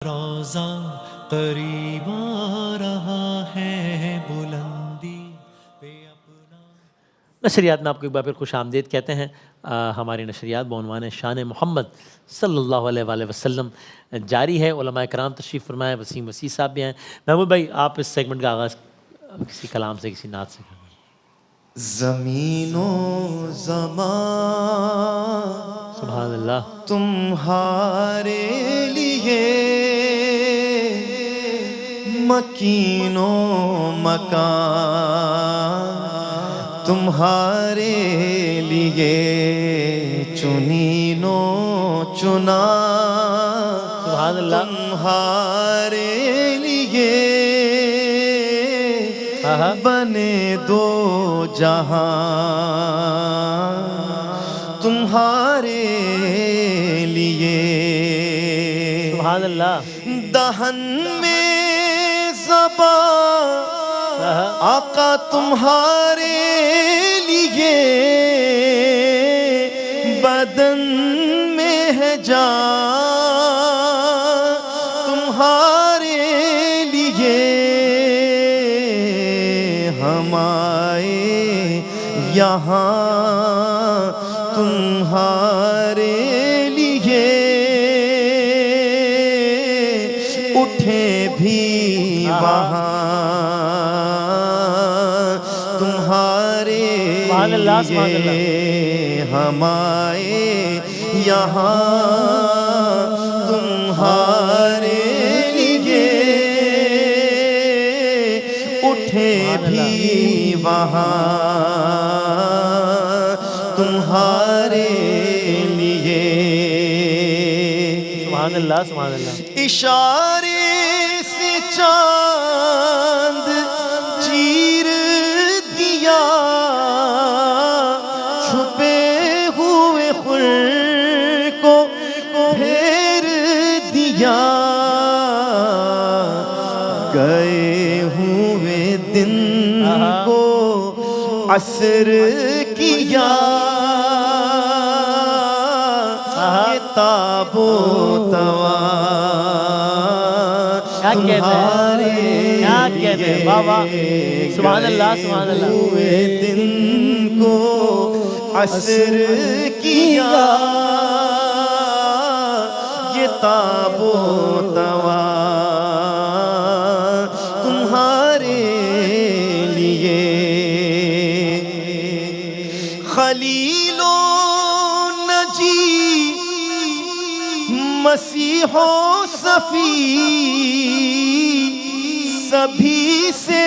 روزہ قریب آ رہا ہے بلندی پہ اپنا. نشریات میں آپ کو ایک بار پھر خوش آمدید کہتے ہیں. ہماری نشریات بعنوان شان محمد صلی اللہ علیہ وآلہ وسلم جاری ہے. علماء کرام تشریف فرمائے، وسیم وسیع صاحب بھی ہیں. محمود بھائی آپ اس سیگمنٹ کا آغاز کسی کلام سے، کسی نعت سے کریں. زمین و زمان سبحان اللہ. تمہارے لیے مکین و مکان تمہارے لیے چنین و چنا سبحان اللہ. تمہارے لیے بنے دو جہاں تمہارے لیے. سبحان اللہ. دہن میں زبان آقا تمہارے لیے، بدن میں ہے جان تمہارے لیے. ہم آئے یہاں تمہارے لیے، اٹھے بھی وہاں تمہارے لیے. ہم آئے یہاں تمہارے لیے، اٹھے بھی وہاں تمہارے لیے. سبحان اللہ. سبحان اللہ. اشارے سے چاند چیر دیا، چھپے ہوئے خور کو پھیر دیا. گئے ہوئے دن کو عصر کیا، یہ تاب و توا تمہارے لیے. سبحان اللہ. سبحان اللہ. ہوئے دن کو عصر کیا، یہ تاب و توا تمہارے لیے. خلیل و نجی مسیح و صفی سبھی سے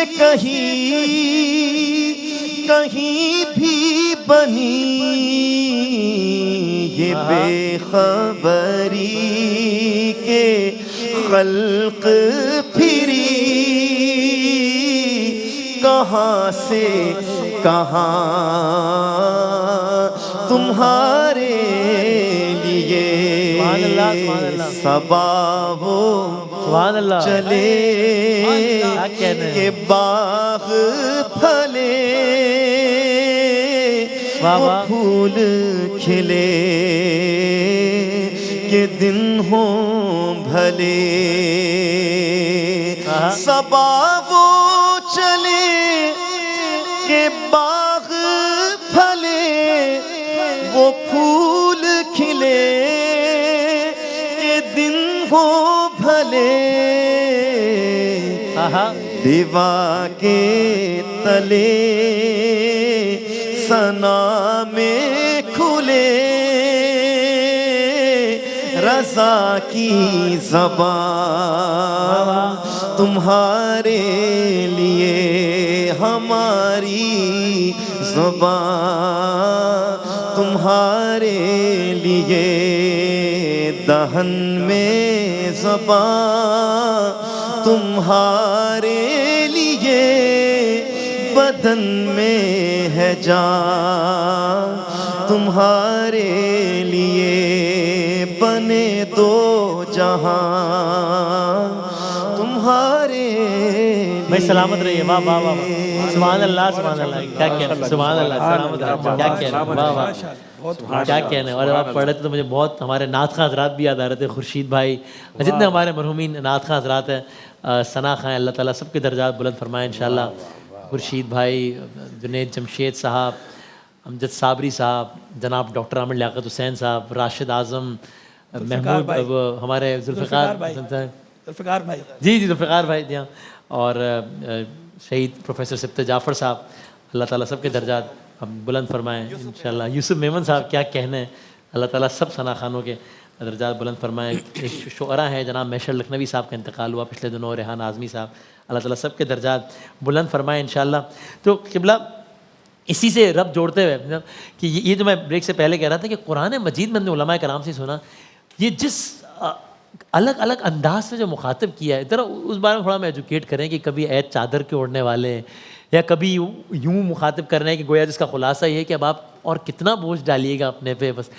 کہیں بھی بنی، یہ بے خبری کے خلق پھری کہاں سے کہاں تمہارے لیے. صبا وہ چلے کہ باغ پھلے، وہ پھول کھلے کہ دن ہوں بھلے. صبا وہ چلے کہ باغ پھلے، وہ پھول کھلے کہ دن ہو بھلے. دیوا کے تلے ثنا میں کھلے، رضا کی زبان تمہارے لیے، ہماری زبان تمہارے لیے. دہن میں زبان تمہارے لیے، بدن میں ہے جان تمہارے لیے. بنے دو جہاں تمہارے میں سلامت رہیے. واہ واہ واہ. سبحان اللہ. سبحان اللہ. کیا کہنا. سبحان اللہ. سلامت رہیے. کیا کہنا. واہ واہ. کیا کہنا ہے. اور جب آپ پڑھ رہے تھے تو مجھے بہت ہمارے نعت خواں حضرات بھی یاد آ رہے تھے, خورشید بھائی, جتنے ہمارے مرحومین نعت خواں حضرات ہیں, ثنا خان, اللہ تعالیٰ سب کے درجات بلند فرمائے انشاءاللہ. خورشید بھائی, جنید جمشید صاحب, امجد صابری صاحب, جناب ڈاکٹر عامر لیاقت حسین صاحب, راشد اعظم, محمود, ہمارے ذوالفقار بھائی, جی ذوالفقار بھائی جی ہاں, اور شہید پروفیسر سبت جعفر صاحب, اللہ تعالیٰ سب کے درجات بلند فرمائیں انشاءاللہ. یوسف میمن صاحب, کیا کہنے ہیں, اللہ تعالیٰ سب ثنا خانوں کے درجات بلند فرمائیں. ایک شعراء ہیں جناب محشر لکھنوی صاحب کا انتقال ہوا پچھلے دنوں, ریحان اعظمی صاحب, اللہ تعالیٰ سب کے درجات بلند فرمائیں انشاءاللہ. تو قبلہ اسی سے رب جوڑتے ہوئے کہ یہ جو میں بریک سے پہلے کہہ رہا تھا کہ قرآن مجید میں نے علماء کرام سے سنا, یہ جس الگ الگ انداز سے جو مخاطب کیا ہے, ذرا اس بارے میں تھوڑا میں ایجوکیٹ کریں کہ کبھی عید چادر کے اوڑھنے والے, یا کبھی یوں مخاطب کرنا ہے کہ گویا جس کا خلاصہ یہ ہے کہ اب آپ اور کتنا بوجھ ڈالیے گا اپنے پہ بس.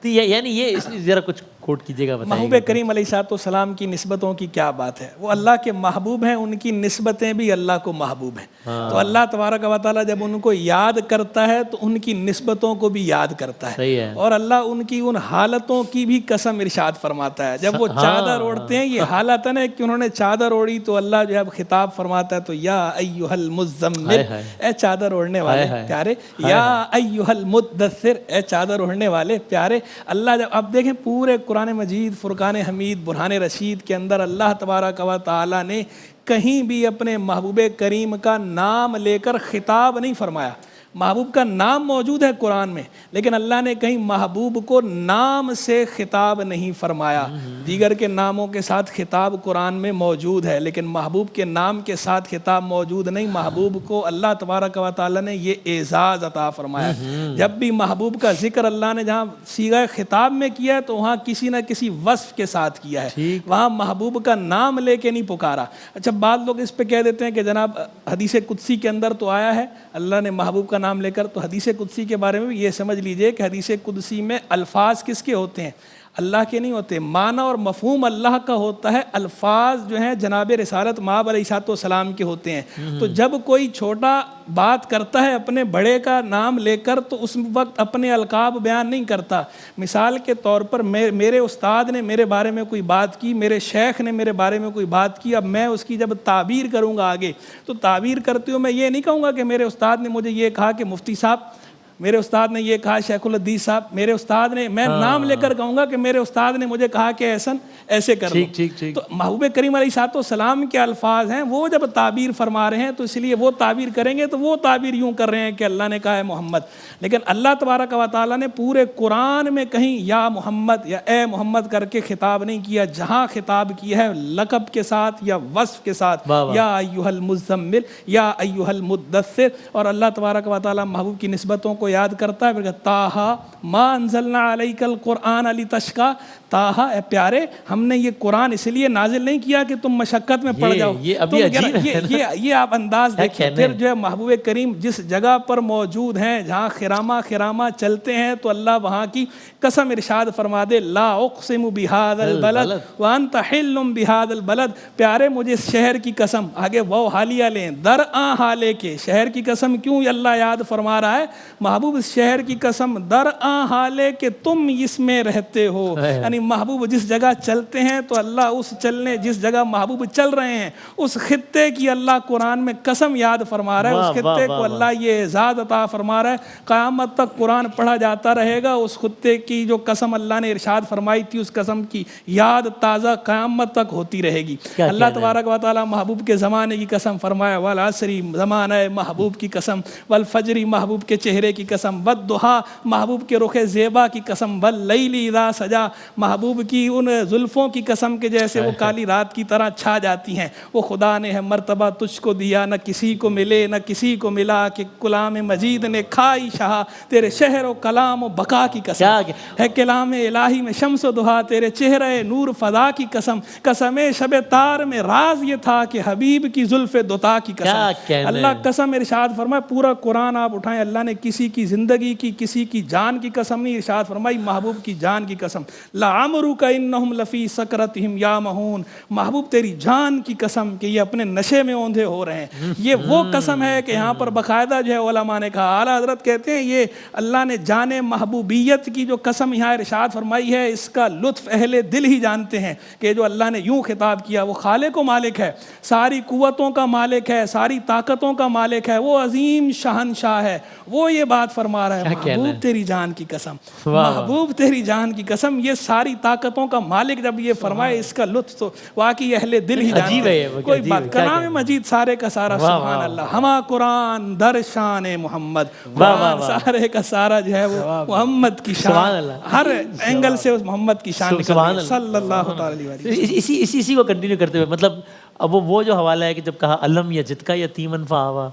تو یعنی یہ اس ذرا کچھ کوٹ کیجیے گا, بتائیے. محبوب کریم علیہ الصلوۃ والسلام کی نسبتوں کی کیا بات ہے, وہ اللہ کے محبوب ہیں, ان کی نسبتیں بھی اللہ کو محبوب ہیں. تو اللہ تبارک و تعالیٰ جب ان کو یاد کرتا ہے تو ان کی نسبتوں کو بھی یاد کرتا ہے. صحیح ہے. اور اللہ ان کی ان حالتوں کی بھی قسم ارشاد فرماتا ہے. جب وہ چادر اوڑھتے ہیں, یہ حالت ہے نا کہ انہوں نے چادر اوڑھی, تو اللہ جو ہے خطاب فرماتا ہے تو یا ایھا المزمل, اے چادر اوڑھنے والے پیارے, یا ایھا المدثر, اے چادر اوڑھنے والے پیارے. اللہ جب اب دیکھیں پورے قرآن مجید, فرقان حمید, برہان رشید کے اندر اللہ تبارک و تعالیٰ نے کہیں بھی اپنے محبوب کریم کا نام لے کر خطاب نہیں فرمایا. محبوب کا نام موجود ہے قرآن میں, لیکن اللہ نے کہیں محبوب کو نام سے خطاب نہیں فرمایا. دیگر کے ناموں کے ساتھ خطاب قرآن میں موجود ہے, لیکن محبوب کے نام کے ساتھ خطاب موجود نہیں. محبوب کو اللہ تبارک و تعالیٰ نے یہ اعزاز عطا فرمایا. جب بھی محبوب کا ذکر اللہ نے جہاں صیغہ خطاب میں کیا ہے تو وہاں کسی نہ کسی وصف کے ساتھ کیا ہے, وہاں محبوب کا نام لے کے نہیں پکارا. اچھا, بعض لوگ اس پہ کہہ دیتے ہیں کہ جناب حدیث قدسی کے اندر تو آیا ہے اللہ نے محبوب کا نام لے کر, تو حدیث قدسی کے بارے میں بھی یہ سمجھ لیجئے کہ حدیث قدسی میں الفاظ کس کے ہوتے ہیں, اللہ کے نہیں ہوتے. معنی اور مفہوم اللہ کا ہوتا ہے, الفاظ جو ہیں جناب رسالت مآب علیہ الصلوۃ والسلام کے ہوتے ہیں. تو جب کوئی چھوٹا بات کرتا ہے اپنے بڑے کا نام لے کر تو اس وقت اپنے القاب بیان نہیں کرتا. مثال کے طور پر میرے استاد نے میرے بارے میں کوئی بات کی, میرے شیخ نے میرے بارے میں کوئی بات کی, اب میں اس کی جب تعبیر کروں گا آگے, تو تعبیر کرتے ہوئے میں یہ نہیں کہوں گا کہ میرے استاد نے مجھے یہ کہا کہ مفتی صاحب, میرے استاد نے یہ کہا شیخ الحدیث صاحب, میرے استاد نے, میں نام لے کر کہوں گا کہ میرے استاد نے مجھے کہا کہ احسن ایسے کر لو. تو محبوب کریم علیہ الصلوۃ والسلام کے الفاظ ہیں, وہ جب تعبیر فرما رہے ہیں تو اس لیے وہ تعبیر کریں گے تو وہ تعبیر یوں کر رہے ہیں کہ اللہ نے کہا ہے محمد. لیکن اللہ تبارک و تعالیٰ نے پورے قرآن میں کہیں یا محمد یا اے محمد کر کے خطاب نہیں کیا. جہاں خطاب کیا ہے لقب کے ساتھ یا وصف کے ساتھ, یا ایھا المزمل, یا ایھا المدثر. اور اللہ تبارک و تعالیٰ محبوب کی نسبتوں کو یاد کرتا ہے, پھر کہتا طٰہٰ ما انزلنا علیک القرآن لتشقیٰ, طٰہٰ اے پیارے, ہم نے یہ قرآن اس لیے نازل نہیں کیا کہ تم مشقت میں پڑ جاؤ. یہ آپ انداز دیکھیں. پھر جو ہے محبوب کریم جس جگہ پر موجود ہیں جہاں خرامہ چلتے ہیں تو اللہ وہاں کی قسم ارشاد فرما دے, لا اقسم بہذا البلد وانت حل بہذا البلد. پیارے مجھے اس شہر کی قسم, آگے وہ حالیہ لیں, در آ حالے کے, شہر کی قسم کیوں اللہ یاد فرما رہا ہے, محبوب اس شہر کی قسم در آ حالے کہ تم اس میں رہتے ہو. یعنی محبوب جس جگہ چلتے ہیں تو اللہ اس چلنے, جس جگہ محبوب چل رہے ہیں اس خطے کی اللہ قرآن میں قسم یاد فرما رہا ہے, اس خطے کو اللہ یہ اعزاز عطا فرما رہا ہے. قیامت تک قرآن پڑھا جاتا رہے گا, اس خطے کی جو قسم اللہ نے ارشاد فرمائی تھی اس قسم کی یاد تازہ قیامت تک ہوتی رہے گی. اللہ تبارک و تعالیٰ محبوب کے زمانے کی قسم فرمایا, والعصر زمانہ محبوب کی قسم, والفجر محبوب کے چہرے کی قسم, والضحیٰ محبوب کے رخ زیبا کی قسم, واللیل اذا سجا محبوب کی ان زلفوں کی قسم کے جیسے وہ کالی رات کی طرح چھا جاتی ہیں. وہ خدا نے ہے مرتبہ تجھ کو دیا, نہ کسی کو ملے نہ کسی کو ملا, کہ کلام مجید نے کھائی شہا تیرے شہر و کلام و بقا کی قسم, ہے کلام الہی میں شمس و دہا تیرے چہرہ نور فضا کی قسم, قسم شب تار میں راز یہ تھا کہ حبیب کی زلف دوتا کی قسم. اللہ قسم ارشاد فرمائے, پورا قرآن آپ اٹھائیں, اللہ نے کسی کی زندگی کی، کسی کی جان کی قسم نہیں، ارشاد فرمائی محبوب کی جان کی قسم، لعمرک انہم لفی سکرتہم یامہون، محبوب تیری جان کی قسم کہ یہ اپنے نشے میں اوندھے ہو رہے ہیں۔ یہ وہ قسم ہے کہ یہاں پر باقاعدہ جو ہے علماء نے کہا، اعلیٰ حضرت کہتے ہیں یہ اللہ نے جان محبوبیت کی جو قسم یہاں ارشاد فرمائی ہے، اس کا لطف اہل دل ہی جانتے ہیں کہ جو اللہ نے یوں خطاب کیا، وہ خالق و مالک ہے، ساری قوتوں کا مالک ہے، ساری طاقتوں کا مالک ہے، وہ عظیم شہنشاہ ہے، وہ یہ بات فرما رہا ہے محبوب تیری جان کی قسم، محبوب تیری جان کی قسم، یہ ساری طاقتوں کا مالک جب یہ فرمائے، اس کا لطف تو واقعی اہل دل ہی جانتے ہیں۔ کوئی بات، کلام مجید سارے کا سارا سبحان اللہ، ہما قرآن در شان محمد، قرآن سارے کا سارا جو ہے وہ محمد کی شان، ہر اینگل سے اس محمد کی شان نکل رہی ہے صلی اللہ تعالی علیہ وسلم۔ اسی کو کنٹینیو کرتے ہوئے، مطلب اب وہ جو حوالہ ہے کہ جب کہا علم یجد کا یتیمن فآوا،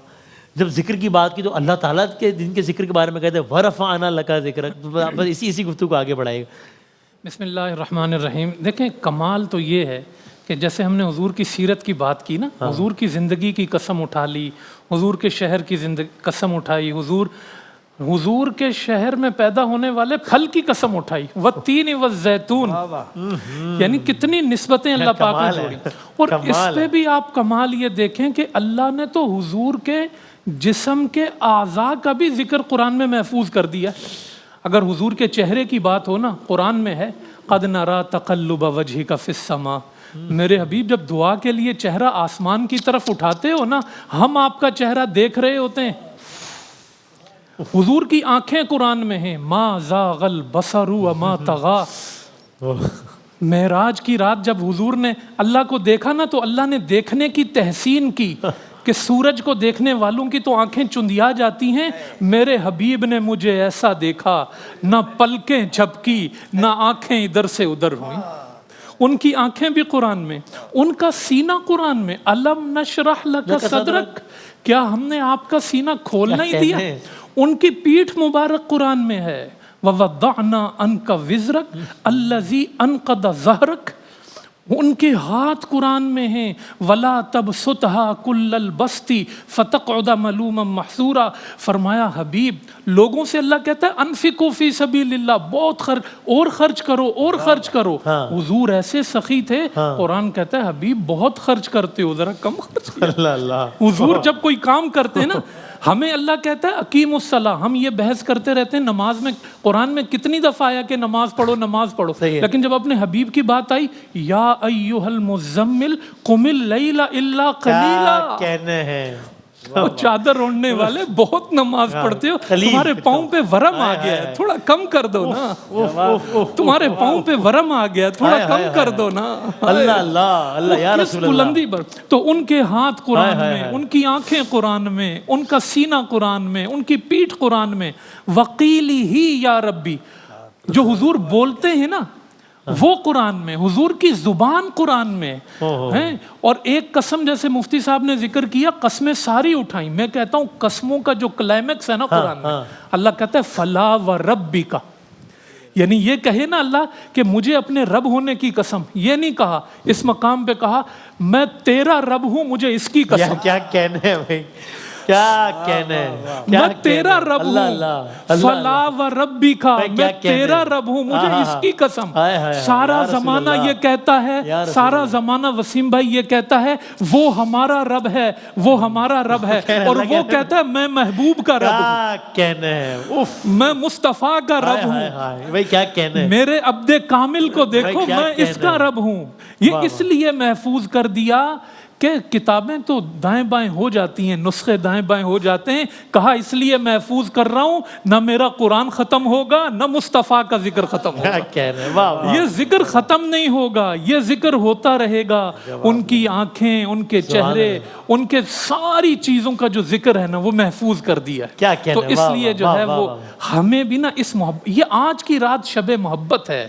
جب ذکر کی بات کی تو اللہ تعالیٰ کے دن کے ذکر کے بارے میں کہتے ہیں ورفعنا لک ذکرک، بس اسی گفتگو کو آگے بڑھائے گا۔ بسم اللہ الرحمن الرحیم۔ دیکھیں کمال تو یہ ہے کہ جیسے ہم نے حضور کی سیرت کی بات کی نا، حضور کی زندگی کی قسم اٹھا لی، حضور کے شہر کی قسم اٹھائی، حضور کے شہر میں پیدا ہونے والے پھل کی قسم اٹھائی، والتین والزیتون، یعنی کتنی نسبتیں اللہ پاک نے جوڑی۔ اور اس پہ بھی آپ کمال یہ دیکھیں کہ اللہ نے تو حضور کے جسم کے اعضاء کا بھی ذکر قرآن میں محفوظ کر دیا۔ اگر حضور کے چہرے کی بات ہو نا، قرآن میں ہے قد نرا تقلب وجہک فی السماء، میرے حبیب جب دعا کے لیے چہرہ آسمان کی طرف اٹھاتے ہو نا، ہم آپ کا چہرہ دیکھ رہے ہوتے ہیں۔ حضور کی آنکھیں قرآن میں ہیں، ما زاغ البصر وما طغى۔ معراج کی رات جب حضور نے اللہ کو دیکھا نا، تو اللہ نے دیکھنے کی تحسین کی کہ سورج کو دیکھنے والوں کی تو آنکھیں چندیا جاتی ہیں، میرے حبیب نے مجھے ایسا دیکھا، نہ پلکیں جھپکی، نہ آنکھیں ادھر سے ادھر ہوئیں۔ ان کی آنکھیں بھی قرآن میں، ان کا سینہ قرآن میں، الم نشرح لک صدرک، کیا ہم نے آپ کا سینہ کھول نہیں دیا؟ ان کی پیٹھ مبارک قرآن میں ہے، وَوَضَعْنَا عَنْكَ وِزْرَكَ الَّذِي أَنْقَضَ ظَهْرَكَ، ان کے ہاتھ قرآن میں ہیں، وَلَا تَبْسُطْهَا كُلَّ الْبَسْطِ فَتَقْعُدَ مَلُومًا مَحْسُورًا۔ فرمایا حبیب، لوگوں سے اللہ کہتا ہے انفقوا فی سبیل اللہ، بہت خرچ کرو اور خرچ کرو۔ حضور ایسے سخی تھے، قرآن کہتا ہے حبیب بہت خرچ کرتے ہو، ذرا کم خرچ کیا۔ حضور جب کوئی کام کرتے ہیں نا، ہمیں اللہ کہتا ہے اقیم الصلاۃ، ہم یہ بحث کرتے رہتے ہیں نماز میں، قرآن میں کتنی دفعہ آیا کہ نماز پڑھو نماز پڑھو، لیکن جب اپنے حبیب کی بات آئی، یا ایھا المزمل قم اللیل الا قلیلا، کہنے ہیں وہ چادر اوڑھنے والے بہت نماز پڑھتے ہو، تمہارے پاؤں پہ ورم آ گیا ہے، تھوڑا کم کر دو نا، تمہارے پاؤں پہ ورم آ گیا ہے، تھوڑا کم کر دو نا۔ اللہ اللہ اللہ یا رسول اللہ۔ بلندی پر تو ان کے ہاتھ قرآن میں، ان کی آنکھیں قرآن میں، ان کا سینہ قرآن میں، ان کی پیٹھ قرآن میں، وقیلی ہی یا ربی، جو حضور بولتے ہیں نا وہ قرآن میں، حضور کی زبان قرآن میں ہیں۔ اور ایک قسم جیسے مفتی صاحب نے ذکر کیا، قسمیں ساری اٹھائیں، میں کہتا ہوں قسموں کا جو کلائمیکس ہے نا قرآن میں، اللہ کہتا ہے فلا وربک، یعنی یہ کہے نا اللہ کہ مجھے اپنے رب ہونے کی قسم، یہ نہیں کہا، اس مقام پہ کہا میں تیرا رب ہوں، مجھے اس کی قسم۔ کیا کہنے ہیں بھائی، کیا کہنے ہیں، میں تیرا رب ہوں، فلا وربک، میں تیرا رب ہوں، مجھے اس کی قسم۔ سارا زمانہ یہ کہتا ہے، سارا زمانہ وسیم بھائی یہ کہتا ہے وہ ہمارا رب ہے، وہ ہمارا رب ہے، اور وہ کہتا ہے میں محبوب کا رب ہوں، کہنے ہیں، میں مصطفیٰ کا رب ہوں، بھائی کیا کہنے ہیں، میرے عبد کامل کو دیکھو، میں اس کا رب ہوں۔ یہ اس لیے محفوظ کر دیا کہ کتابیں تو دائیں بائیں ہو جاتی ہیں، نسخے دائیں بائیں ہو جاتے ہیں، کہا اس لیے محفوظ کر رہا ہوں، نہ میرا قرآن ختم ہوگا نہ مصطفیٰ کا ذکر ختم ہوگا، یہ ذکر ختم نہیں ہوگا، یہ ذکر ہوتا رہے گا۔ ان کی آنکھیں، ان کے چہرے، ان کے ساری چیزوں کا جو ذکر ہے نا وہ محفوظ کر دیا ہے۔ تو اس لیے جو ہے وہ ہمیں بھی نا اس محبت، یہ آج کی رات شب محبت ہے،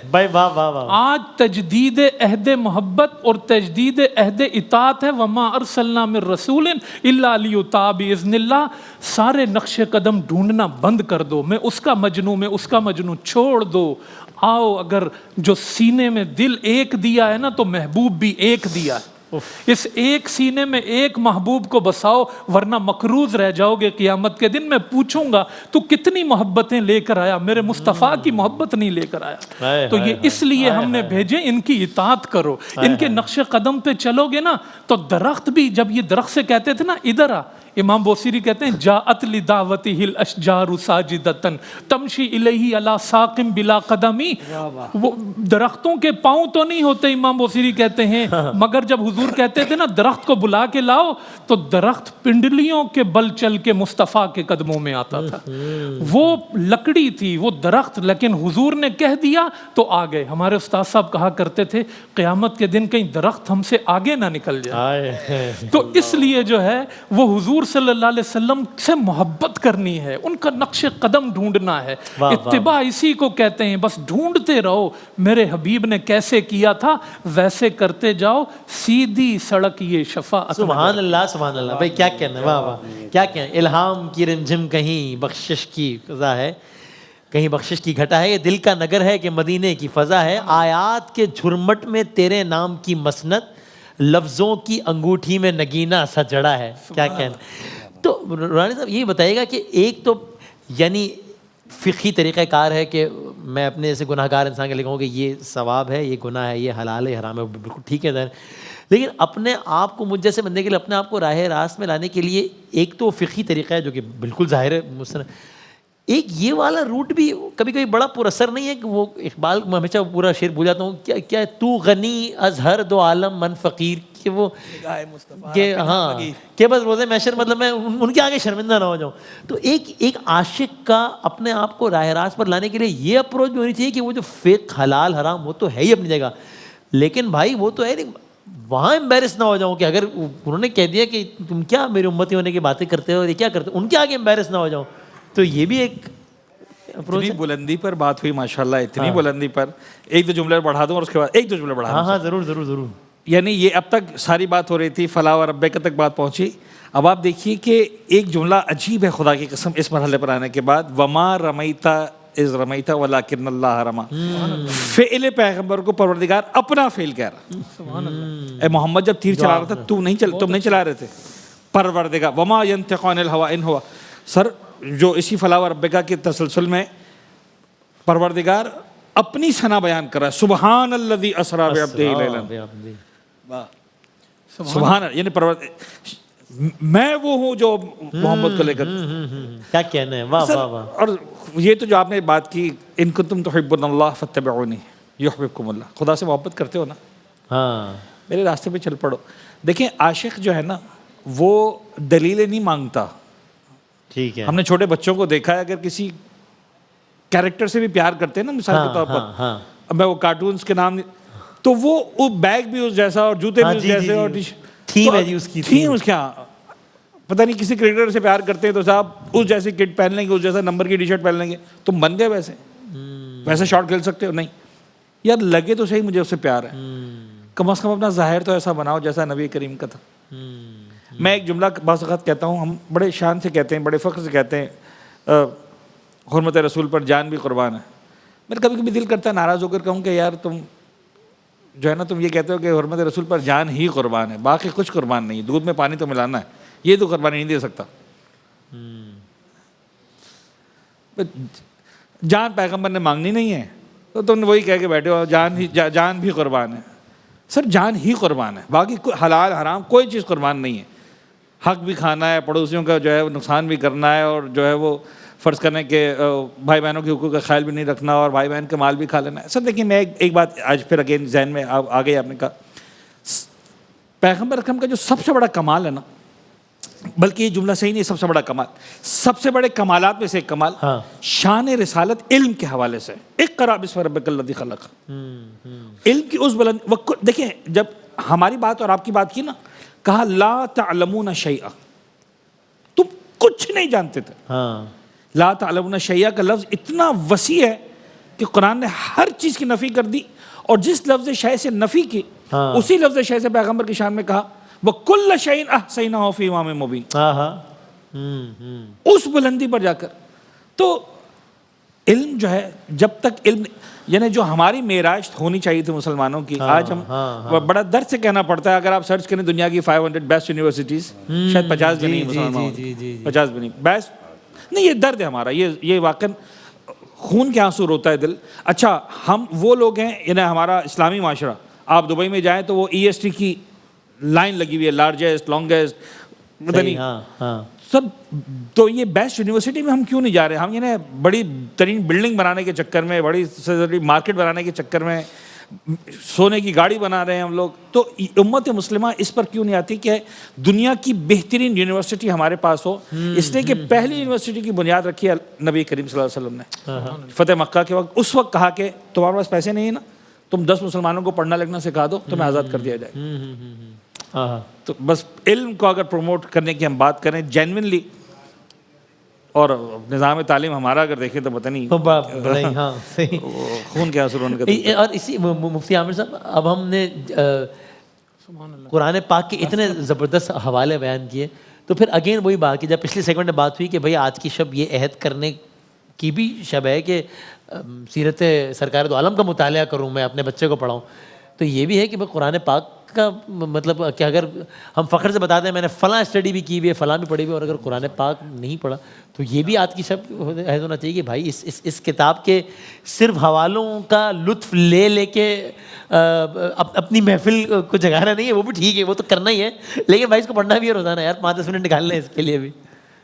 آج تجدید عہد محبت اور تجدید عہد اطاعت ہے، وما ارسلنا من رسول الا لیطاع باذن اللہ۔ سارے نقش قدم ڈھونڈنا بند کر دو، میں اس کا مجنوں، میں اس کا مجنوں، چھوڑ دو، آؤ، اگر جو سینے میں دل ایک دیا ہے نا تو محبوب بھی ایک دیا ہے۔ اس ایک سینے میں ایک محبوب کو بساؤ ورنہ مقروض رہ جاؤ گے قیامت کے دن. میں پوچھوں گا تو کتنی محبتیں لے کر آیا, میرے مصطفیٰ کی محبت نہیں لے کر آیا. تو یہ اس لیے ہم نے بھیجے, ان کی اطاعت کرو, ان کے نقش قدم پہ چلو گے نا. تو درخت بھی جب یہ درخت سے کہتے تھے نا ادھر آ, امام بوصیری کہتے ہیں جاءت لدعوتہ الاشجار ساجدۃ تمشی الیہ علی ساق بلا قدمی. وہ درختوں کے پاؤں تو نہیں ہوتے, امام بوصیری کہتے ہیں, مگر جب حضور کہتے تھے نا درخت کو بلا کے لاؤ, تو درخت پنڈلیوں کے بل چل کے مصطفیٰ کے قدموں میں آتا تھا. وہ لکڑی تھی, وہ درخت, لیکن حضور نے کہہ دیا تو آ گئے. ہمارے استاد صاحب کہا کرتے تھے قیامت کے دن کہیں درخت ہم سے آگے نہ نکل جائے. تو اس لیے جو ہے وہ حضور صلی اللہ علیہ وسلم سے محبت کرنی ہے, ان کا نقش قدم ڈھونڈنا ہے. اتباع اسی کو کہتے ہیں, بس ڈھونڈتے رہو میرے حبیب نے کیسے کیا تھا ویسے کرتے جاؤ, سیدھی سڑک یہ شفاعت. سبحان اللہ سبحان اللہ. بھائی کیا کہنا ہے, واہ واہ کیا کہنا. الہام کی رمجھم کہیں بخشش کی فضا ہے, کہیں بخشش کی گھٹا ہے, یہ دل کا نگر ہے کہ مدینے کی فضا ہے. آیات کے جھرمٹ میں تیرے نام کی مسند, لفظوں کی انگوٹھی میں نگینہ سا جڑا ہے. کیا کہنا. تو رانی صاحب یہ بتائیے گا کہ ایک تو یعنی فقہی طریقہ کار ہے کہ میں اپنے ایسے گناہ گار انسان کے لیے کہوں کہ یہ ثواب ہے, یہ گناہ ہے, یہ حلال ہے, حرام ہے, بالکل ٹھیک ہے. لیکن اپنے آپ کو مجھ جیسے بندے کے لیے اپنے آپ کو راہ راست میں لانے کے لیے ایک تو فقہی طریقہ ہے جو کہ بالکل ظاہر ہے, ایک یہ والا روٹ بھی کبھی کبھی بڑا پر اثر نہیں ہے کہ وہ اقبال میں ہمیشہ پورا شعر بھول جاتا ہوں, کیا تو غنی از ہر دو عالم من فقیر, کہ وہ کہ ہاں کہ بس روزے محشر مطلب میں ان کے آگے شرمندہ نہ ہو جاؤں. تو ایک عاشق کا اپنے آپ کو راہ راست پر لانے کے لیے یہ اپروچ بھی ہونی چاہیے کہ وہ جو فقہ حلال حرام وہ تو ہے ہی اپنی جگہ, لیکن بھائی وہ تو ہے نہیں, وہاں امبیرس نہ ہو جاؤں کہ اگر انہوں نے کہہ دیا کہ تم کیا میری امتی ہونے کی باتیں کرتے ہو, یہ کیا کرتے ہو, ان کے آگے امبیرس نہ ہو جاؤں. تو یہ بھی ایک اتنی بلندی پر بات ہوئی ماشاءاللہ, اتنی بلندی پر. ایک دو جملے بڑھا دوں اور اس کے بعد ایک دو جملے بڑھا دوں. ہاں ضرور ضرور ضرور. یعنی یہ اب تک ساری بات ہو رہی تھی, فلاح و ربک تک بات پہنچی. اب آپ دیکھیے کہ ایک جملہ عجیب ہے خدا کی قسم اس مرحلے پر آنے کے بعد, وما رمیتا اذ رمیتا ولکن اللہ رما. فعل پیغمبر کو پروردگار اپنا فعل کہہ رہا. اے محمد جب تیر چلا رہا تھا تم نہیں چلا رہے تھے, پروردگار وما ینطق عن الہوی ان ہوا. سر جو اسی فلاح و ربکا کے تسلسل میں پروردگار اپنی ثنا بیان کر رہا ہے, سبحان الذی اسری بعبدہ لیلا. سبحان, یعنی میں وہ ہوں جو محمد کو لے کر. کیا کہنا ہے, واہ واہ واہ. اور یہ تو جو آپ نے بات کی, ان کنتم تحبون اللہ فاتبعونی یحببکم اللہ, خدا سے محبت کرتے ہو نا, ہاں میرے راستے پہ چل پڑو. دیکھیں عاشق جو ہے نا وہ دلیلیں نہیں مانگتا. ٹھیک ہے, ہم نے چھوٹے بچوں کو دیکھا ہے, اگر کسی کیریکٹر سے بھی پیار کرتے ہیں نا مثال کے طور پر, اب میں وہ کارٹونز کے نام, تو وہ بیگ بھی اس جیسا اور جوتے بھی اس جیسے, اور تھیم ہے جی اس کی, تھیم اس کے, ہاں پتہ نہیں کسی کرکٹر سے پیار کرتے ہیں تو صاحب اس جیسی کٹ پہن لیں گے, اس جیسا نمبر کی ٹی شرٹ پہن لیں گے, تم بن گئے ویسے, ویسے شاٹ کھیل سکتے ہو. نہیں یار, لگے تو صحیح مجھے اس سے پیار ہے, کم از کم اپنا ظاہر تو ایسا بناؤ جیسا نبی کریم کا تھا. میں ایک جملہ بعض اوقات کہتا ہوں, ہم بڑے شان سے کہتے ہیں, بڑے فخر سے کہتے ہیں حرمت رسول پر جان بھی قربان ہے. میرا کبھی کبھی دل کرتا ہے ناراض ہو کر کہوں کہ یار تم جو ہے نا, تم یہ کہتے ہو کہ حرمت رسول پر جان ہی قربان ہے, باقی کچھ قربان نہیں, دودھ میں پانی تو ملانا ہے, یہ تو قربانی نہیں دے سکتا. جان پیغمبر نے مانگنی نہیں ہے تو تم نے وہی کہہ کے بیٹھے ہو جان بھی قربان ہے. سر جان ہی قربان ہے, باقی حلال حرام کوئی چیز قربان نہیں ہے. حق بھی کھانا ہے, پڑوسیوں کا جو ہے نقصان بھی کرنا ہے, اور جو ہے وہ فرض کرنے کہ بھائی بہنوں کے حقوق کا خیال بھی نہیں رکھنا, اور بھائی بہن کا مال بھی کھا لینا ہے. سر دیکھیں میں ایک بات آج پھر اگین ذہن میں آ گئی, آپ نے کہا پیغمبر اکرم کا جو سب سے بڑا کمال ہے نا, بلکہ یہ جملہ صحیح نہیں, سب سے بڑا کمال, سب سے بڑے کمالات میں سے ایک کمال شان رسالت علم کے حوالے سے. اقرأ باسم ربک الذی خلق, علم کی اس بلند. دیکھیں جب ہماری بات اور آپ کی بات کی نا, کہا لا تعلمون شیئا, تم کچھ نہیں جانتے تھے. لا تعلمون شیئا کا لفظ اتنا وسیع ہے کہ قرآن نے ہر چیز کی نفی کر دی, اور جس لفظ شے سے نفی کی اسی لفظ شے سے پیغمبر کی شان میں کہا وَكُلَّ شَيْءٍ أَحْصَيْنَاهُ فِي إِمَامٍ مُبِينٍ. اس بلندی پر جا کر تو علم جو ہے جب تک علم یعنی جو ہماری معراج ہونی چاہیے تھی مسلمانوں کی، آج ہم بڑا درد سے کہنا پڑتا ہے، اگر آپ سرچ کریں دنیا کی 500 بیسٹ یونیورسٹیز، شاید 50 بھی نہیں مسلمانوں میں، 50 بھی نہیں بیسٹ نہیں، یہ درد ہے ہمارا، یہ واقعا خون کے آنسو روتا ہے دل. اچھا ہم وہ لوگ ہیں، یعنی ہمارا اسلامی معاشرہ، آپ دبئی میں جائیں تو وہ EST کی لائن لگی ہوئی ہے، لارجسٹ لانگسٹ پتہ نہیں سب. تو یہ بیسٹ یونیورسٹی میں ہم کیوں نہیں جا رہے؟ ہم یعنی بڑی ترین بلڈنگ بنانے کے چکر میں، بڑی مارکیٹ بنانے کے چکر میں سونے کی گاڑی بنا رہے ہیں ہم لوگ. تو امت مسلمہ اس پر کیوں نہیں آتی کہ دنیا کی بہترین یونیورسٹی ہمارے پاس ہو؟ اس لیے کہ پہلی یونیورسٹی کی بنیاد رکھی ہے نبی کریم صلی اللہ علیہ وسلم نے فتح مکہ کے وقت. اس وقت کہا کہ تمہارے پاس پیسے نہیں ہیں نا، تم 10 مسلمانوں کو پڑھنا لکھنا سکھا دو، تمہیں آزاد کر دیا جائے. تو بس علم کو اگر پروموٹ کرنے کی ہم بات کریں جینوینلی، اور نظام تعلیم ہمارا اگر دیکھیں تو پتہ نہیں خون کے آنسو رونے کا. اور اسی مفتی عامر صاحب، اب ہم نے قرآن پاک کے اتنے زبردست حوالے بیان کیے، تو پھر اگین وہی بات کی، جب پچھلی سیگمنٹ میں بات ہوئی کہ بھئی آج کی شب یہ عہد کرنے کی بھی شب ہے کہ سیرت سرکار دو عالم کا مطالعہ کروں، میں اپنے بچے کو پڑھاؤں. تو یہ بھی ہے کہ میں قرآن پاک کا مطلب کہ اگر ہم فخر سے بتاتے ہیں میں نے فلاں اسٹڈی بھی کی ہوئی ہے، فلاں بھی پڑھی ہوئی ہے، اور اگر قرآن پاک نہیں پڑھا تو یہ بھی آج کی شب عہد ہونا چاہیے کہ بھائی اس کتاب کے صرف حوالوں کا لطف لے کے اپنی محفل کو جگانا نہیں ہے. وہ بھی ٹھیک ہے، وہ تو کرنا ہی ہے، لیکن بھائی اس کو پڑھنا بھی ہے روزانہ یار، 5-10 منٹ نکال لیں اس کے لیے بھی.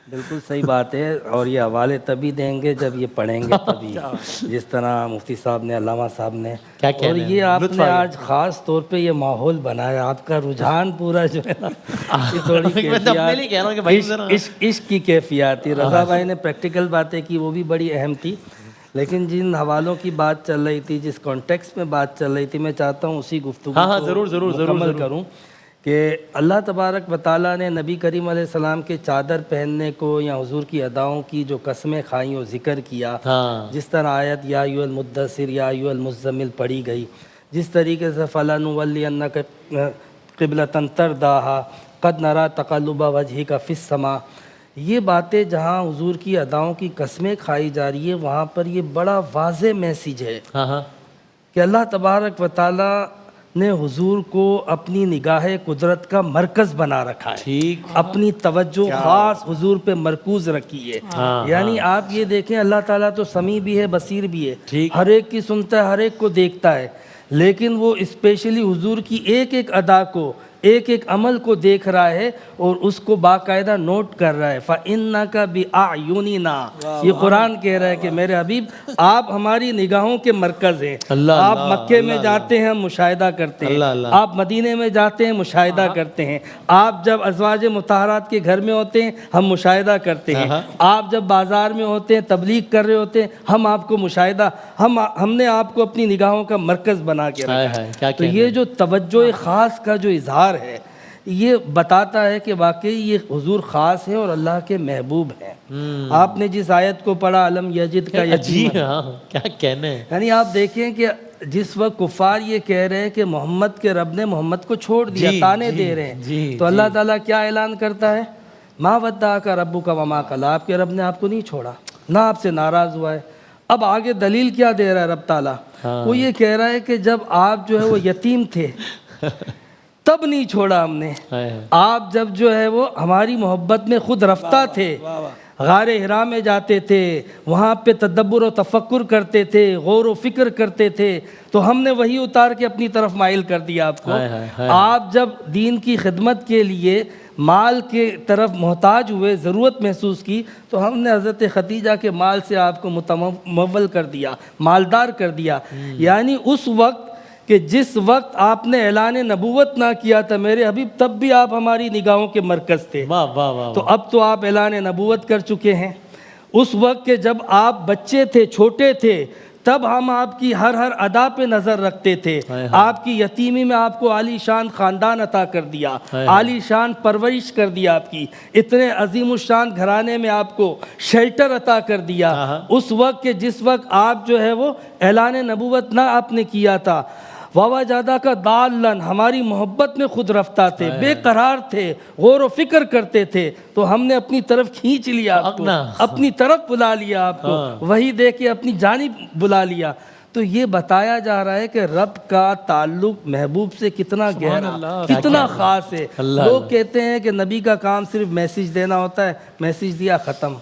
بالکل صحیح بات ہے، اور یہ حوالے تبھی دیں گے جب یہ پڑھیں گے تبھی، جس طرح مفتی صاحب نے، علامہ صاحب نے. اور یہ آپ نے آج خاص طور پہ یہ ماحول بنایا، آپ کا رجحان پورا جو ہے نا یہ تھوڑی عشق کی کیفیات تھی. رضا بھائی نے پریکٹیکل باتیں کی، وہ بھی بڑی اہم تھی، لیکن جن حوالوں کی بات چل رہی تھی، جس کانٹیکسٹ میں بات چل رہی تھی، میں چاہتا ہوں اسی گفتگو کو مکمل کروں کہ اللہ تبارک و تعالیٰ نے نبی کریم علیہ السلام کے چادر پہننے کو یا حضور کی اداؤں کی جو قسمیں کھائیں وہ ذکر کیا. جس طرح آیت یا ایھا المدثر یا ایھا المزمل پڑھی گئی، جس طریقے سے فلنولینک قبلۃ ترضاھا قد نری تقلب وجھک فی السماء، یہ باتیں جہاں حضور کی اداؤں کی قسمیں کھائی جا رہی ہے وہاں پر یہ بڑا واضح میسیج ہے کہ اللہ تبارک و تعالیٰ نے حضور کو اپنی نگاہ قدرت کا مرکز بنا رکھا ہے، اپنی توجہ خاص حضور پہ مرکوز رکھی ہے. یعنی آپ یہ دیکھیں اللہ تعالیٰ تو سمیع بھی ہے، بصیر بھی ہے، ہر ایک کی سنتا ہے، ہر ایک کو دیکھتا ہے، لیکن وہ اسپیشلی حضور کی ایک ایک ادا کو، ایک ایک عمل کو دیکھ رہا ہے اور اس کو باقاعدہ نوٹ کر رہا ہے. فَإِنَّكَ بِأَعْيُنِنَا، یہ قرآن کہہ رہا ہے کہ میرے حبیب آپ ہماری نگاہوں کے مرکز ہیں. آپ مکے میں جاتے ہیں ہم مشاہدہ کرتے ہیں، آپ مدینے میں جاتے ہیں مشاہدہ کرتے ہیں، آپ جب ازواج مطہرات کے گھر میں ہوتے ہیں ہم مشاہدہ کرتے ہیں، آپ جب بازار میں ہوتے ہیں تبلیغ کر رہے ہوتے ہیں ہم آپ کو مشاہدہ، ہم نے آپ کو اپنی نگاہوں کا مرکز بنا کے رکھا ہے. تو یہ جو توجہ خاص کا جو اظہار ہے یہ بتاتا ہے کہ واقعی یہ حضور خاص ہے اور اللہ کے محبوب ہیں. آپ نے جس آیت کو پڑھا علم یجد کا یتیما، کیا کہنے ہیں، یعنی آپ دیکھیں کہ جس وقت کفار یہ کہہ رہے ہیں کہ محمد کے رب نے محمد کو چھوڑ دیا، تانے دے رہے ہیں، تو اللہ تعالیٰ کیا اعلان کرتا ہے؟ ما ودعک ربک وما قلی، آپ کے رب نے آپ کو نہیں چھوڑا، نہ آپ سے ناراض ہوا ہے. اب آگے دلیل کیا دے رہا ہے رب تعالیٰ؟ وہ یہ کہہ رہا ہے کہ جب آپ جو ہے وہ یتیم تھے تب نہیں چھوڑا ہم نے، آپ جب جو ہے وہ ہماری محبت میں خود رفتہ تھے، غار حرا میں جاتے تھے، وہاں پہ تدبر و تفکر کرتے تھے، غور و فکر کرتے تھے، تو ہم نے وہی اتار کے اپنی طرف مائل کر دیا آپ کو. آپ جب دین کی خدمت کے لیے مال کے طرف محتاج ہوئے، ضرورت محسوس کی، تو ہم نے حضرت خدیجہ کے مال سے آپ کو متمول کر دیا، مالدار کر دیا. یعنی اس وقت کہ جس وقت آپ نے اعلان نبوت نہ کیا تھا میرے حبیب، تب بھی آپ ہماری نگاہوں کے مرکز تھے. تو اب تو آپ اعلان نبوت کر چکے ہیں. اس وقت کہ جب آپ بچے تھے، چھوٹے تھے، تب ہم آپ کی ہر ادا پہ نظر رکھتے تھے. آپ کی یتیمی میں آپ کو عالی شان خاندان عطا کر دیا، عالی شان پرورش کر دیا، آپ کی اتنے عظیم الشان گھرانے میں آپ کو شیلٹر عطا کر دیا. اس وقت کہ جس وقت آپ جو ہے وہ اعلان نبوت نہ آپ نے کیا تھا، ووجدہ کا دالن، ہماری محبت میں خود رفتہ تھے، بے قرار تھے، غور و فکر کرتے تھے، تو ہم نے اپنی طرف کھینچ لیا آپ کو، اپنی طرف بلا لیا آپ کو، وہی دے کے اپنی جانب بلا لیا۔ تو یہ بتایا جا رہا ہے کہ رب کا تعلق محبوب سے کتنا گہرا، کتنا خاص ہے۔ لوگ کہتے ہیں کہ نبی کا کام صرف میسیج دینا ہوتا ہے، میسیج دیا ختم۔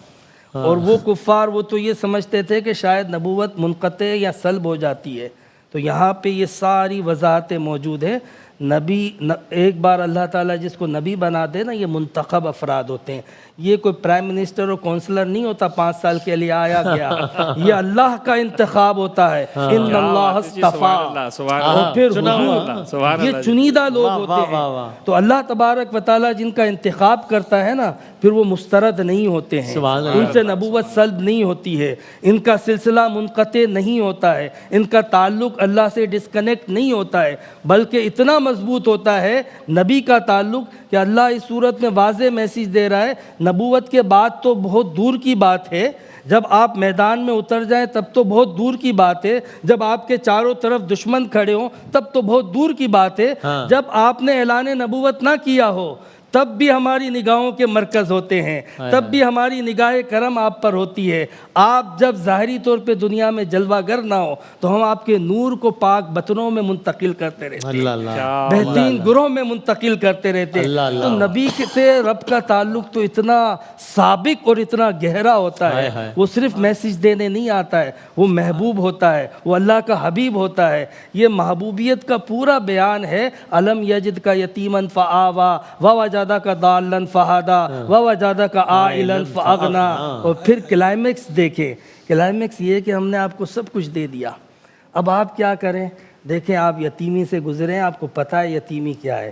اور وہ کفار وہ تو یہ سمجھتے تھے کہ شاید نبوت منقطع یا سلب ہو جاتی ہے۔ تو یہاں پہ یہ ساری وضاحتیں موجود ہیں۔ نبی ایک بار اللہ تعالیٰ جس کو نبی بنا دے نا، یہ منتخب افراد ہوتے ہیں، یہ کوئی پرائم منسٹر اور کونسلر نہیں ہوتا 5 سال کے لیے آیا گیا، یہ اللہ کا انتخاب ہوتا ہے۔ ان اللہ اصطفیٰ، اور پھر حضور، یہ چنیدہ لوگ ہوتے ہیں۔ تو اللہ تبارک و تعالیٰ جن کا انتخاب کرتا ہے نا، پھر وہ مسترد نہیں ہوتے ہیں، ان سے نبوت سلب نہیں ہوتی ہے، ان کا سلسلہ منقطع نہیں ہوتا ہے، ان کا تعلق اللہ سے ڈسکنیکٹ نہیں ہوتا ہے، بلکہ اتنا مضبوط ہوتا ہے نبی کا تعلق کہ اللہ اس صورت میں واضح میسیج دے رہا ہے، نبوت کے بعد تو بہت دور کی بات ہے، جب آپ میدان میں اتر جائیں تب تو بہت دور کی بات ہے، جب آپ کے چاروں طرف دشمن کھڑے ہوں تب تو بہت دور کی بات ہے، جب آپ نے اعلان نبوت نہ کیا ہو تب بھی ہماری نگاہوں کے مرکز ہوتے ہیں، تب بھی ہماری نگاہ کرم آپ پر ہوتی ہے۔ آپ جب ظاہری طور پہ دنیا میں جلوہ گر نہ ہو تو ہم آپ کے نور کو پاک بطنوں میں منتقل کرتے رہتے ہیں، بہترین گروہ میں منتقل کرتے رہتے ہیں۔ تو نبی سے رب کا تعلق تو اتنا سابق اور اتنا گہرا ہوتا ہے، وہ صرف میسیج دینے نہیں آتا ہے، وہ محبوب ہوتا ہے، وہ اللہ کا حبیب ہوتا ہے۔ یہ محبوبیت کا پورا بیان ہے۔ الم یجد کا یتیمن فآوا ووجدہ کا دالن فہدا ووجدہ کا عائلن فاغنا۔ اور پھر کلائمیکس دیکھیں، کلائمیکس یہ کہ ہم نے آپ کو سب کچھ دے دیا، اب آپ کیا کریں؟ دیکھیں آپ یتیمی سے گزریں، آپ کو پتہ ہے یتیمی کیا ہے،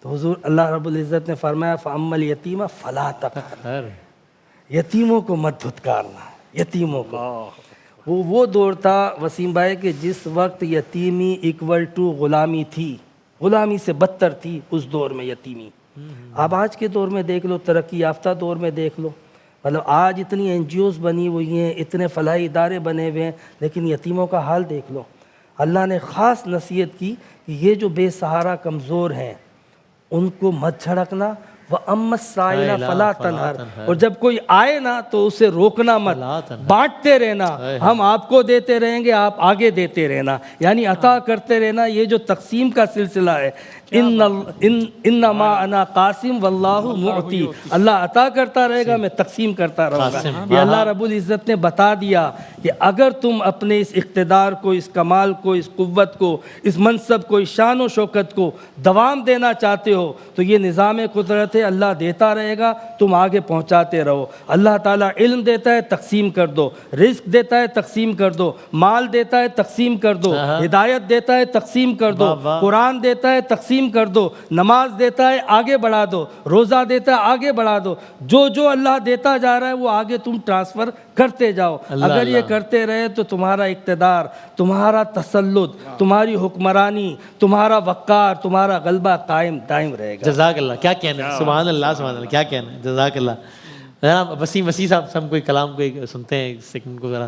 تو حضور اللہ رب العزت نے فرمایا فَأَمَّا الْيَتِيمَ فَلَا تَقْهَرْ، یتیموں کو مت دھتکارنا، یتیموں کو۔ وہ دور تھا وسیم بھائی کہ جس وقت یتیمی ایکول ٹو غلامی تھی، غلامی سے بدتر تھی اس دور میں یتیمی۔ اب آج کے دور میں دیکھ لو، ترقی یافتہ دور میں دیکھ لو، مطلب آج اتنی این جی اوز بنی ہوئی ہیں، اتنے فلاحی ادارے بنے ہوئے ہیں، لیکن یتیموں کا حال دیکھ لو۔ اللہ نے خاص نصیحت کی کہ یہ جو بے سہارا کمزور ہیں ان کو مت جھڑکنا، وَأَمَّا السَّائِلَ فَلَا تَنْهَرْ، اور جب کوئی آئے نا تو اسے روکنا مت، بانٹتے رہنا، ہم آپ کو دیتے رہیں گے، آپ آگے دیتے رہنا، یعنی عطا کرتے رہنا۔ یہ جو تقسیم کا سلسلہ ہے، انما انا قاسم واللہ معطی، اللہ عطا کرتا رہے گا، میں تقسیم کرتا رہوں گا۔ یہ اللہ رب العزت نے بتا دیا کہ اگر تم اپنے اس اقتدار کو، اس کمال کو، اس قوت کو، اس منصب کو، اس شان و شوکت کو دوام دینا چاہتے ہو تو یہ نظام قدرت ہے، اللہ دیتا رہے گا، تم آگے پہنچاتے رہو۔ اللہ تعالیٰ علم دیتا ہے، تقسیم کر دو، رزق دیتا ہے، تقسیم کر دو، مال دیتا ہے، تقسیم کر دو، ہدایت دیتا ہے، تقسیم کر دو، قرآن دیتا ہے، تقسیم کر دو، نماز دیتا ہے، آگے بڑھا دو، روزہ دیتا ہے، آگے بڑھا دو، جو اللہ دیتا جا رہا ہے وہ آگے تم ٹرانسفر کرتے جاؤ۔ اگر یہ کرتے رہے تو تمہارا اقتدار، تمہارا تسلط، تمہاری حکمرانی، تمہارا وقار، تمہارا غلبہ قائم دائم رہے گا۔ جزاک اللہ، کیا کہنا ہے، سبحان اللہ سبحان اللہ، کیا کہنا ہے، جزاک اللہ۔ جناب وسیم صاحب سے ہم کوئی کلام کوئی سنتے ہیں ایک سیکنڈ کو ذرا،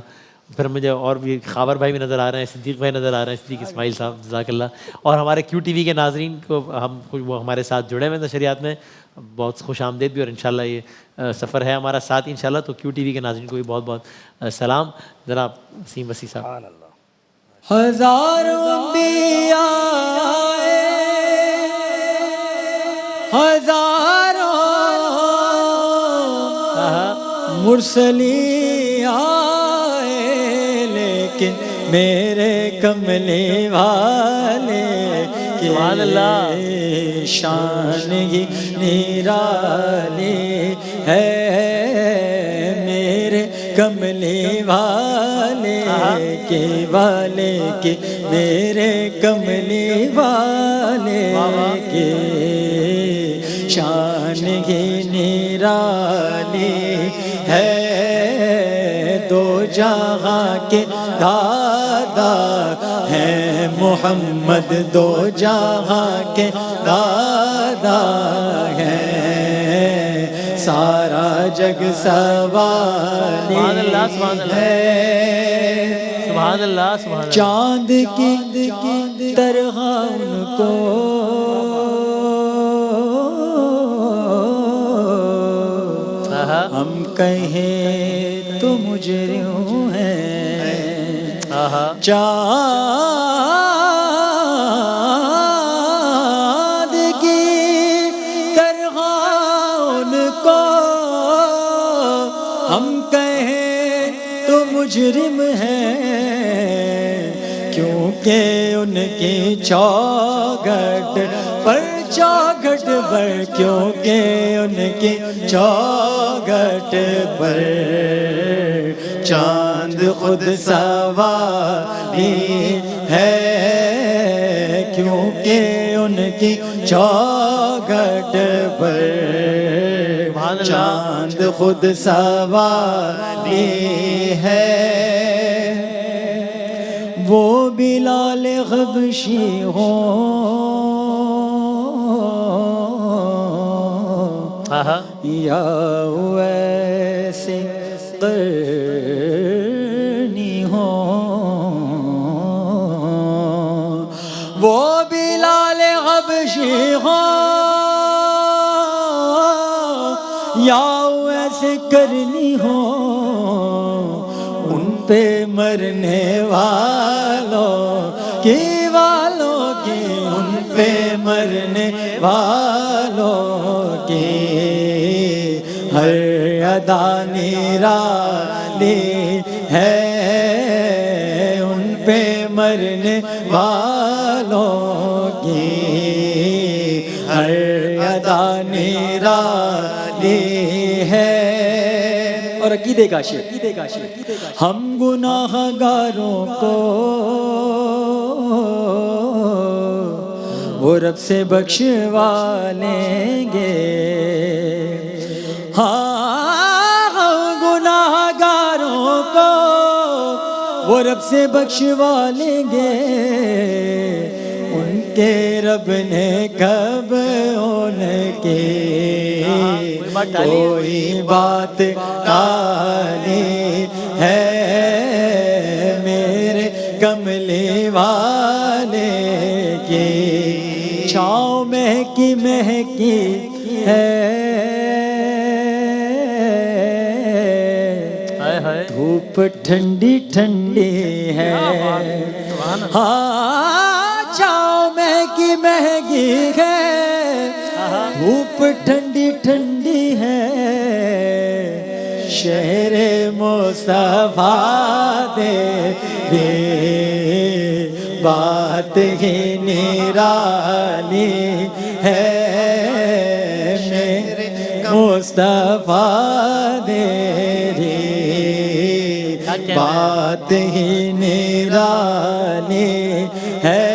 پھر مجھے اور بھی خاور بھائی بھی نظر آ رہے ہیں، صدیق بھائی نظر آ رہے ہیں، صدیق اسماعیل صاحب، جزاک اللہ۔ اور ہمارے کیو ٹی وی کے ناظرین کو ہم وہ ہمارے ساتھ جڑے ہوئے نشریات میں، بہت خوش آمدید بھی، اور انشاءاللہ یہ سفر ہے ہمارا ساتھ انشاءاللہ، تو کیو ٹی وی کے ناظرین کو بھی بہت بہت سلام۔ جناب وسیم صاحب۔ ہزاروں انبیاء ہزاروں مرسلی آئے، لیکن میرے کملی والے کی شان ہی نرالی ہے، میرے کملی والے کی میرے کملی والے کی شان ہی نرالی ہے، دو جہاں کے دادا ہے محمد، دو جہاں کے دادا ہے، سارا جگ سوالی ہے، سبحان اللہ سبحان اللہ. چاند کی طرح ان کو ہم کہیں تو مجرم ہیں. چاند کی طرح ان کو ہم کہیں تو مجرم ہیں، کیونکہ ان کی چوکھٹ پر چوکھٹ پر، کیونکہ ان کی چوکھٹ پر چاند خود سواری ہے، کیونکہ ان کی چوکھٹ پر چاند خود سواری ہے. وہ بلال حبشی ہوں یا ویسے قرنی ہوں، وہ بلال حبشی ہوں یا ویسے کرنی ہوں، ان پہ مرنے والوں کی ان پہ مرنے والوں کی ہر ادا نرالی ہے، ان پہ مرنے والوں کی ہر ادا نرالی ہے. اور عقیدے کا شعر، ہم گناہ گاروں کو وہ رب سے بخشوا لیں گے. ہاں ہم گناہ گاروں کو وہ رب سے بخشوا لیں گے، ان کے رب نے کب ان کی کوئی بات ٹالی ہے. میرے کملی والے کی چھاؤں مہکی مہکی ہے، دھوپ ٹھنڈی ٹھنڈی ہے. ہاں چھاؤں مہکی مہکی ہے، دھوپ ٹھنڈی ٹھنڈی ہے. شہر مصطفیٰ دے بات ہی نرالی ہے. میرے مصطفیٰ تیری بات ہی نرالی ہے.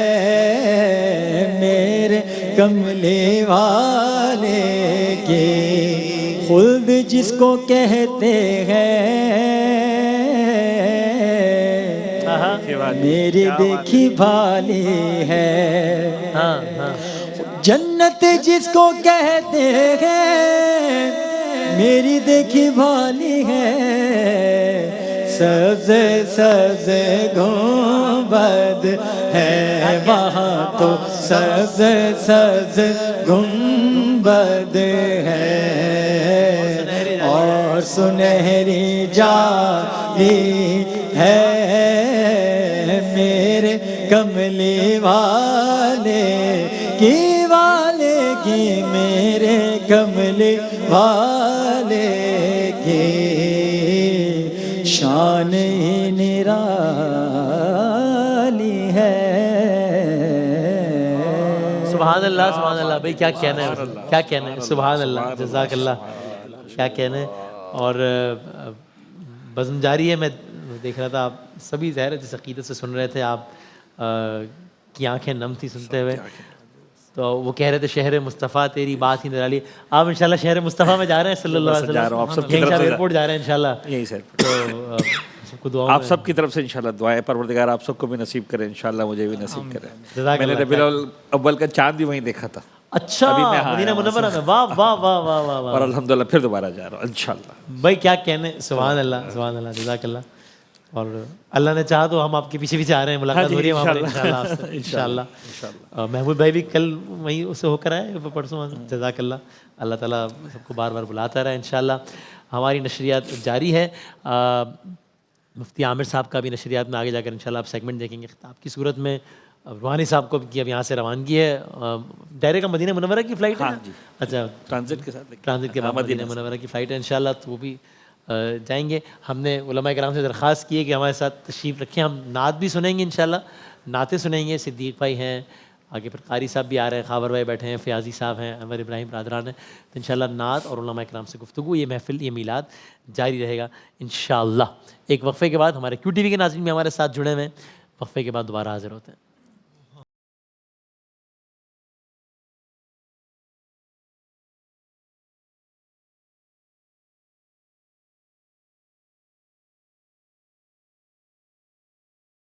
میرے کملی والے کی خلد جس کو کہتے ہیں، میری دیکھی بھالی ہے. جنت جس کو کہتے ہیں، میری دیکھی بھالی ہے. سبز سبز گنبد ہے وہاں تو، سبز سبز گنبد ہے اور سنہری جالی ہے. میرے کملی والے کی میرے کملی والے کی شان ہی نرالی ہے. سبحان اللہ سبحان اللہ. بھائی کیا کہنا ہے، کیا کہنا ہے. سبحان اللہ، جزاک اللہ. کیا کہنا ہے. اور بزم جاری ہے. میں دیکھ رہا تھا آپ سبھی ظاہر ہے جس عقیدت سے سن رہے تھے، آپ کی آنکھیں نم تھی سنتے ہوئے. تو وہ کہہ رہے تھے شہر مصطفیٰ تیری بات ہی نرالی. آپ انشاءاللہ شہر مصطفیٰ میں جا رہے ہیں صلی اللہ علیہ وسلم. ایئرپورٹ جا رہے ہیں انشاءاللہ. یہی سر. تو آپ سب کی طرف سے انشاءاللہ دعائیں پروردگار آپ سب کو بھی نصیب کرے، انشاءاللہ مجھے بھی نصیب کرے. میں نے ربیع الاول کا چاند بھی وہیں دیکھا تھا. اچھا مدینہ منورہ میں. واہ واہ واہ واہ واہ واہ. اور الحمدللہ پھر دوبارہ جا رہا ہوں انشاءاللہ. بھائی کیا کہنے. سبحان اللہ سبحان اللہ. جزاک اللہ. اور اللہ نے چاہا تو ہم آپ کے پیچھے پیچھے آ رہے ہیں, ملاقات ہو رہی ہے وہاں پر انشاءاللہ. محمود بھائی بھی کل وہیں سے ہو کر آئے پرسوں, جزاک اللہ. اللہ تعالیٰ سب کو بار بار بلاتا رہا انشاءاللہ. ہماری نشریات جاری ہے. مفتی عامر صاحب کا بھی نشریات میں آگے جا کر انشاءاللہ آپ سیگمنٹ دیکھیں گے خطاب کی صورت میں. روحانی صاحب کو کی اب یہاں سے روانگی ہے. ڈائریکٹ کا مدینہ منورہ کی فلائٹ ہے. اچھا, ٹرانزٹ کے ساتھ, ٹرانزٹ کے بعد مدینہ منورہ کی فلائٹ ہے انشاءاللہ, تو وہ بھی جائیں گے. ہم نے علماء کرام سے درخواست کی ہے کہ ہمارے ساتھ تشریف رکھیں. ہم نعت بھی سنیں گے انشاءاللہ, نعتیں سنیں گے. صدیق بھائی ہیں, آگے پھر قاری صاحب بھی آ رہے ہیں, خاور بھائی بیٹھے ہیں, فیاضی صاحب ہیں, انور ابراہیم برادران ہیں. تو انشاءاللہ نعت اور علماء کرام سے گفتگو, یہ محفل, یہ میلاد جاری رہے گا انشاءاللہ. ایک وقفے کے بعد ہمارے QTV کے ناظرین بھی ہمارے ساتھ جڑے ہوئے ہیں. وقفے کے بعد دوبارہ حاضر ہوتے ہیں.